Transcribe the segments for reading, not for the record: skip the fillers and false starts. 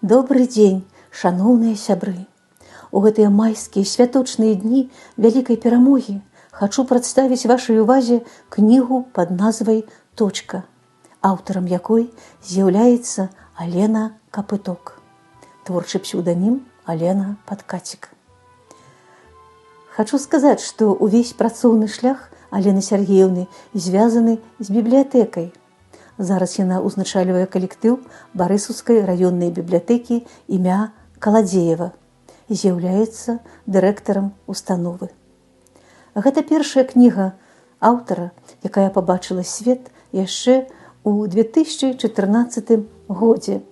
Добрый дзень, шаноўныя сябры! У гэтыя майскія святочныя дні вялікай перамогі хачу прадставіць вашай увазе кнігу пад назвай «Точка», аўтарам якой з'яўляецца Алена Капыток. Творчы псеўданім Алена Падкацік. Хочу сказаць, што ўвесь працоўны шлях Алены Сергеевны звязаны з бібліятэкай. Зараз яна ўзначальвае калектыў Барысаўскай раённай бібліятэкі імя Каладзеева, з'яўляецца дырэктарам установы. Гэта першая кніга аўтара, якая пабачыла свет яшчэ ў 2014 годзе.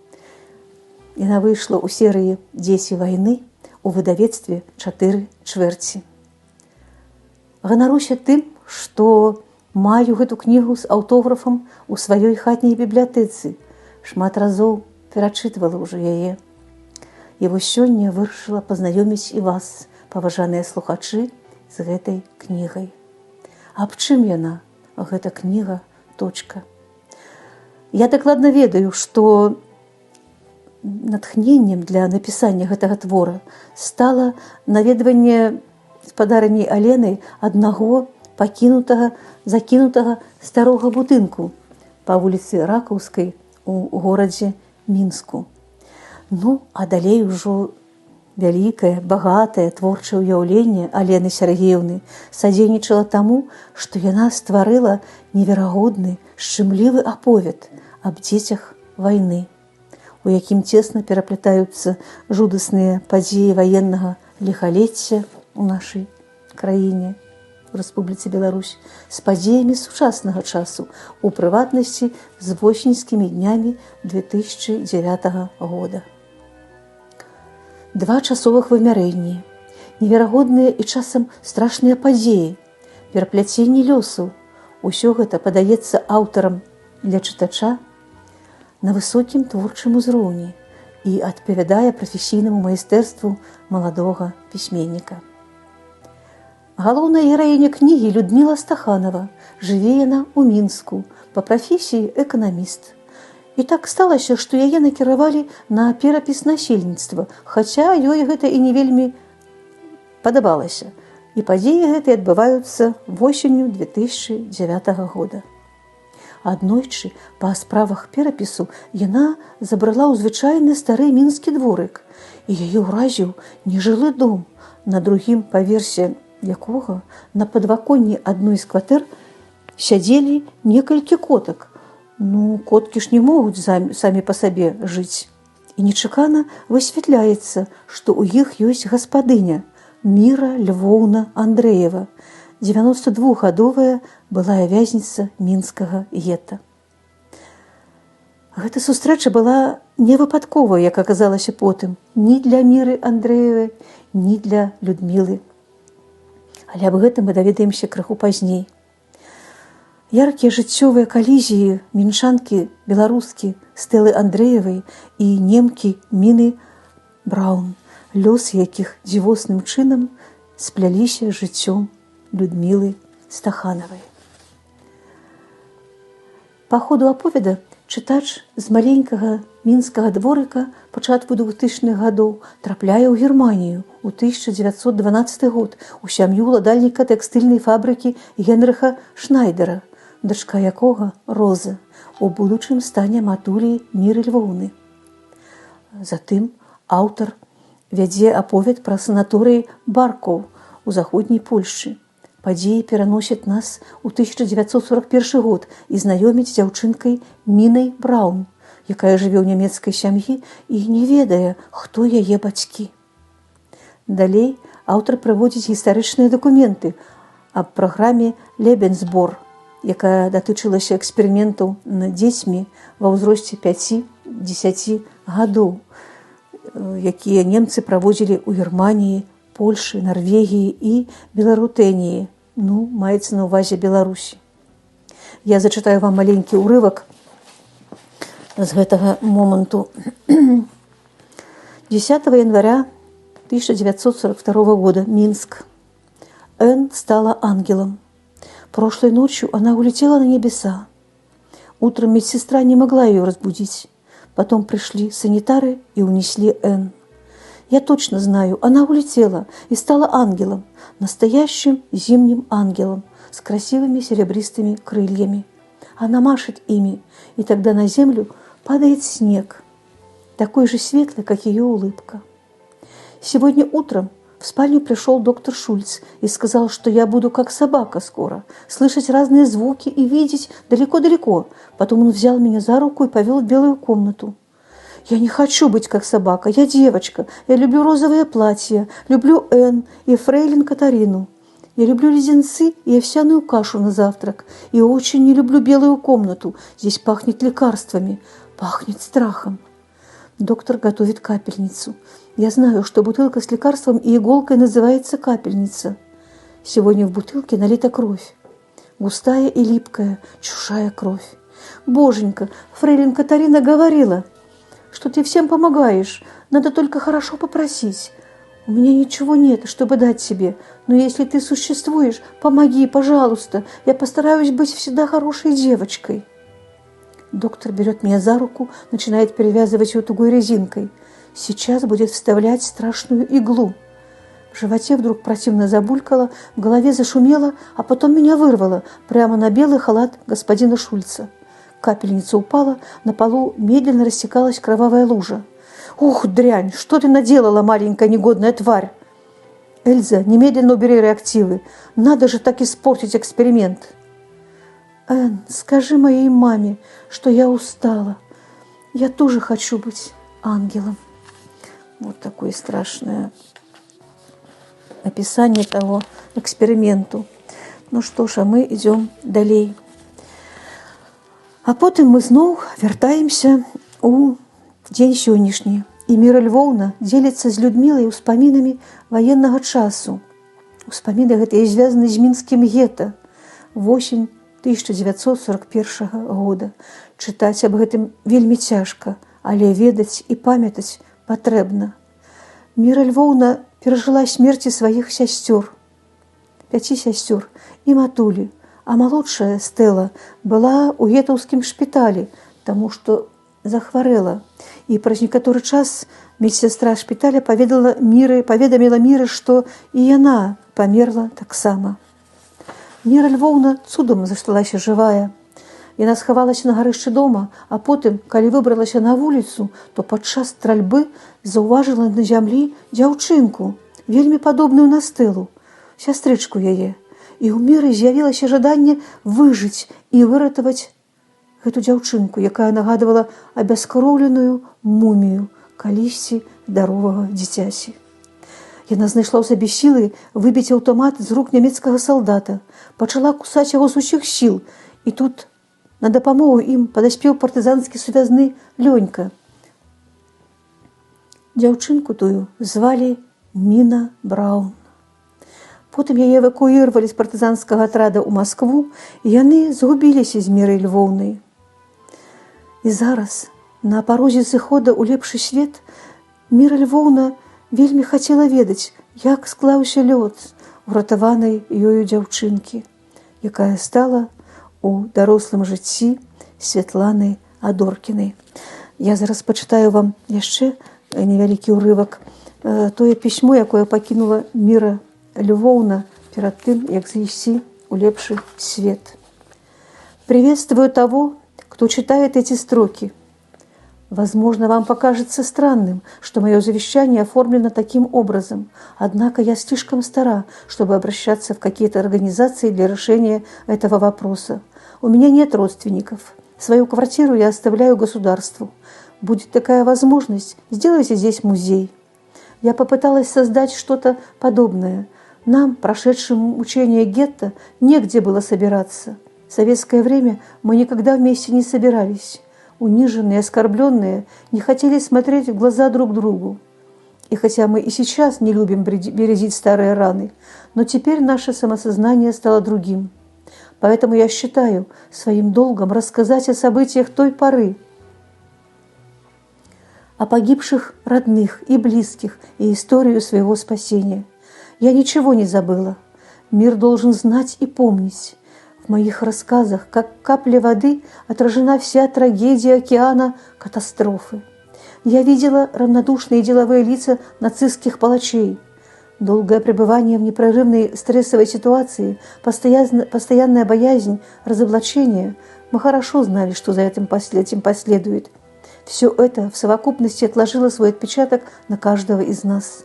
Яна выйшла ў серыі «Дзеці вайны» у выдавецтве «4 чвэрці». Ганаруся тым, што маю гэту кнігу з аўтографам у сваёй хатняй бібліятэцы. Шмат разоў перачытвала ўжо яе. І вось сёння вырашыла пазнаёміць і вас, паважаныя слухачы, з гэтай кнігай. Аб чым яна, гэта кніга «Точка»? Я дакладна ведаю, што натхненнем для напісання гэтага твора стала наведванне спадарыняй Аленай аднаго закінутага старога будынку па вуліцы Ракаўскай у горадзе Мінску. Ну, а далей ужо вялікае, багатае творчае ўяўленне Алены Сергеевны садзейнічала таму, што яна стварыла неверагодны, шчымлівы аповед аб дзецях вайны, у якім цесна пераплятаюцца жудасныя падзеі ваеннага ліхалецця ў нашай краіне, у Рэспубліцы Беларусь, з падзеямі сучаснага часу, у прыватнасці з восеньскімі днямі 2009 года. Два часовых вымярэнні, неверагодныя і часам страшныя падзеі, перапляценні лёсаў. Усё гэта падаецца аўтарам для чытача на высокім творчым узроўні і адпавядае прафесійнаму майстэрству маладога пісьменніка. Галоўная гераіня кнігі Людміла Стаханова. Жыве яна ў Мінску, па прафесіі эканаміст. І так сталася, што яе накіравалі на перапіс насельніцтва, хаця ёй гэта і не вельмі падабалася. І падзеі гэтыя адбываюцца восенню 2009 года. Аднойчы па справах перапісу яна забрала ў звычайны стары мінскі дворык, і яе ўразіў нежылы дом, на другім паверсе якога на падваконні адной з кватэр сядзелі некалькі котак. Ну, коткі ж не могуць самі па сабе жыць. І нечакана высвятляецца, што ў іх ёсць гаспадыня Міра Львоўна Андрэева, 92гадовая былая вязніца мінскага гета. Гэта сустрэча была невыпадковая, як аказалася потым, ні для Міры Андрэевай, ні для Людмілы. Але аб гэтым мы даведаемся крыху пазней. Яркія жыццёвыя калізіі мінчанкі-беларускі Стэлы Андрэевай і немкі Міны Браўн, лёс якіх дзівосным чынам спляліся жыццём Людмілы Стаханавай. Па ходу аповеда чытач з маленькага мінскага дворыка пачатку 2000-х гадоў трапляе ў Германію ў 1912 год у сям'ю ўладальніка тэкстыльнай фабрыкі Генрыха Шнайдера, дачка якога, Роза, у будучым стане матулі Міры Львоўны. Затым аўтар вядзе аповед пра санаторый Баркоў у заходняй Польшчы. Падзеі пераносяць нас у 1941 год і знаёміць з дзяўчынкай Мінай Браўн, якая жыве ў нямецкай сям'і і не ведае, хто яе бацькі. Далей аўтар прыводзіць гістарычныя дакументы аб праграме «Лебенсбор», якая датычылася эксперыментаў над дзецьмі ва ўзросце 5-10 гадоў, якія немцы праводзілі ў Германіі, Польшы, Нарвегіі і Беларутэніі. Ну, маецца на ўвазе Беларусі. Я зачытаю вам маленькі ўрывак з гэтага моманту. 10 января 1942 года. Минск. Энн стала ангелом. Прошлой ночью она улетела на небеса. Утром медсестра не могла ее разбудить. Потом пришли санитары и унесли Энн. Я точно знаю, она улетела и стала ангелом, настоящим зимним ангелом с красивыми серебристыми крыльями. Она машет ими, и тогда на землю падает снег, такой же светлый, как ее улыбка. Сегодня утром в спальню пришел доктор Шульц и сказал, что я буду как собака скоро, слышать разные звуки и видеть далеко-далеко. Потом он взял меня за руку и повел в белую комнату. Я не хочу быть как собака, я девочка, я люблю розовое платье, люблю Энн и фрейлин Катарину. Я люблю леденцы и овсяную кашу на завтрак, и очень не люблю белую комнату, здесь пахнет лекарствами, пахнет страхом. Доктор готовит капельницу. Я знаю, что бутылка с лекарством и иголкой называется капельница. Сегодня в бутылке налита кровь. Густая и липкая, чужая кровь. Боженька, фрейлин Катарина говорила, что ты всем помогаешь, надо только хорошо попросить. У меня ничего нет, чтобы дать тебе, но если ты существуешь, помоги, пожалуйста, я постараюсь быть всегда хорошей девочкой. Доктор берет меня за руку, начинает перевязывать ее тугой резинкой. Сейчас будет вставлять страшную иглу. В животе вдруг противно забулькало, в голове зашумело, а потом меня вырвало прямо на белый халат господина Шульца. Капельница упала, на полу медленно растекалась кровавая лужа. «Ух, дрянь, что ты наделала, маленькая негодная тварь!» «Эльза, немедленно убери реактивы. Надо же так испортить эксперимент!» «Энн, скажи моей маме, что я устала. Я тоже хочу быть ангелом». Вот такое страшное описание того эксперименту. Ну что ж, а мы идем далей. А потым мы зноў вяртаемся у дзень сённяшні. І Міра Львоўна дзеліцца з Людмілай успамінамі ваеннага часу. Успаміны гэтыя звязаны з мінскім гета. Восень 1941 года. Чытаць аб гэтым вельмі цяжка, але ведаць і памятаць патрэбна. Міра Львоўна перажыла смерці сваіх сясцёр, 5 сясцёр і матулі, а малодшая Стэла была ў гетаўскім шпіталі, таму што захварэла. І праз некаторы час медсястра шпіталя паведаміла Міры, што і яна памерла таксама. Міра Львоўна цудам засталася жывая. Яна схавалася на гарышчы дома, а потым, калі выбралася на вуліцу, то падчас стральбы заўважыла на зямлі дзяўчынку, вельмі падобную на Стэлу, сястрычку яе. І ў Міры з'явілася жаданне выжыць і выратаваць гэту дзяўчынку, якая нагадывала абяскроўленую мумію калісьці здаровага дзіцяці. Яна знайшла ў сабе сілы выбіць аўтамат з рук нямецкага салдата, пачала кусаць яго з усіх сіл, і тут на дапамогу ім падаспеў партызанскі сувязны Лёнька. Дзяўчынку тую звалі Міна Браўн. Потым яе эвакуіравалі з партызанскага атрада ў Маскву, і яны згубіліся з Мірай Львоўнай. І зараз, на парозе сыхода ў лепшы свет, Міра Львоўна вельмі хацела ведаць, як склаўся лёс уратаванай ёю дзяўчынкі, якая стала у дарослым жыцці Святланы Адоркінай. Я зараз пачытаю вам яшчэ невялікі ўрывак, тое пісьмо, якое пакінула Міра Львоўна перад тым, як зайсці ў лепшы свет. «Приветствую того, кто читает эти строки. Возможно, вам покажется странным, что мое завещание оформлено таким образом, однако я слишком стара, чтобы обращаться в какие-то организации для решения этого вопроса. У меня нет родственников. Свою квартиру я оставляю государству. Будет такая возможность, сделайте здесь музей. Я попыталась создать что-то подобное. Нам, прошедшим учение гетто, негде было собираться. В советское время мы никогда вместе не собирались. Униженные, оскорбленные, не хотели смотреть в глаза друг другу. И хотя мы и сейчас не любим бередить старые раны, но теперь наше самосознание стало другим. Поэтому я считаю своим долгом рассказать о событиях той поры, о погибших родных и близких и историю своего спасения. Я ничего не забыла. Мир должен знать и помнить. В В моих рассказах, как капля воды, отражена вся трагедия океана катастрофы. Я видела равнодушные деловые лица нацистских палачей. Долгое пребывание в непрерывной стрессовой ситуации, постоянная боязнь разоблачения. Мы хорошо знали, что за этим последует. Все это в совокупности отложило свой отпечаток на каждого из нас.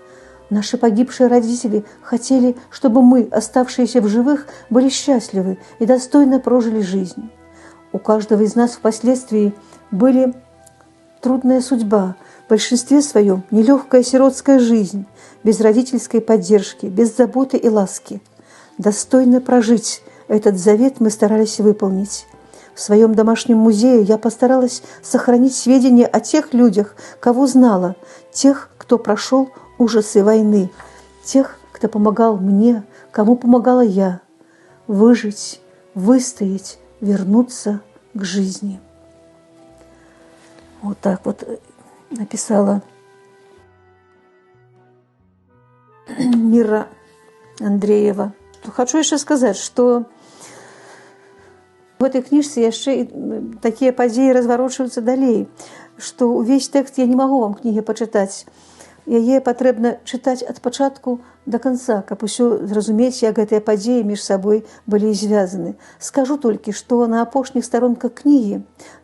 Наши погибшие родители хотели, чтобы мы, оставшиеся в живых, были счастливы и достойно прожили жизнь. У каждого из нас впоследствии были трудная судьба, в большинстве своем нелегкая сиротская жизнь, без родительской поддержки, без заботы и ласки. Достойно прожить этот завет мы старались выполнить. В своем домашнем музее я постаралась сохранить сведения о тех людях, кого знала, тех, кто прошел ужасы войны, тех, кто помогал мне, кому помогала я, выжить, выстоять, вернуться к жизни. Вот так вот написала Мира Андреева. Хочу еще сказать, что в этой книжцы яшчэ такія падзеі разварочваюцца далей, што ўвесь тэкст я не магу вам кнігі пачытаць. Яе патрэбна чытаць ад пачатку да канца, каб усё зразумець, як гэтыя падзеі між сабой былі звязаны. Скажу толькі, што на апошніх старонках кнігі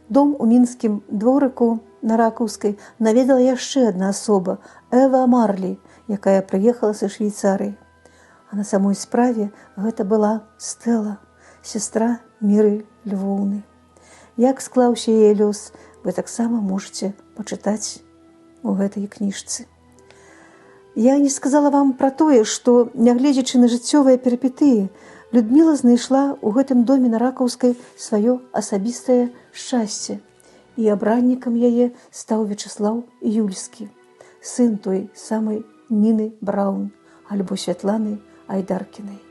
дом у мінскім дворыку на Ракаўскай наведала яшчэ адна асоба – Эва Марлі, якая прыехала са Швейцарыі. А на самой справе гэта была Стэла, сестра Міры Львоўны. Як склаўся яе лёс, вы таксама можаце пачытаць у гэтай кніжцы. Я не сказала вам пра тое, што, нягледзячы на жыццёвыя перыпетыі, Людміла знайшла ў гэтым доме на Ракаўскай сваё асабістае шчасце, і абраннікам яе стаў Вячаслаў Юльскі, сын той самай Ніны Браўн, альбо Святланы Айдаркінай.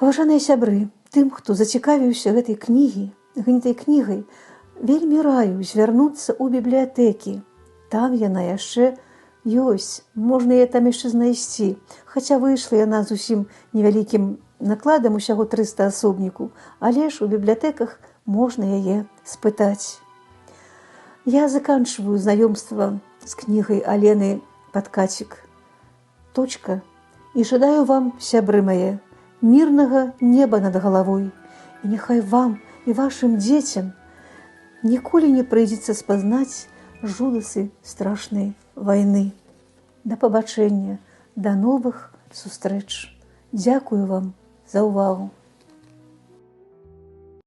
Паважаныя сябры, тым, хто зацікавіўся гэтай кнігай, вельмі раю звярнуцца ў бібліятэкі. Там яна яшчэ ёсць, можна яе там яшчэ знайсці, хаця выйшла яна зусім невялікім накладам, усяго 300 асобніку, але ж у бібліятэках можна яе спытаць. Я заканчиваю знаёмство с книгой Алены Подкатик. Точка. И жадаю вам, сябры мае, мирного неба над головой. И нехай вам и вашим детям ніколі не прыйдзецца спазнаць жудасы страшнай войны. Да пабачэння, да новых сустрэч. Дзякую вам за увагу.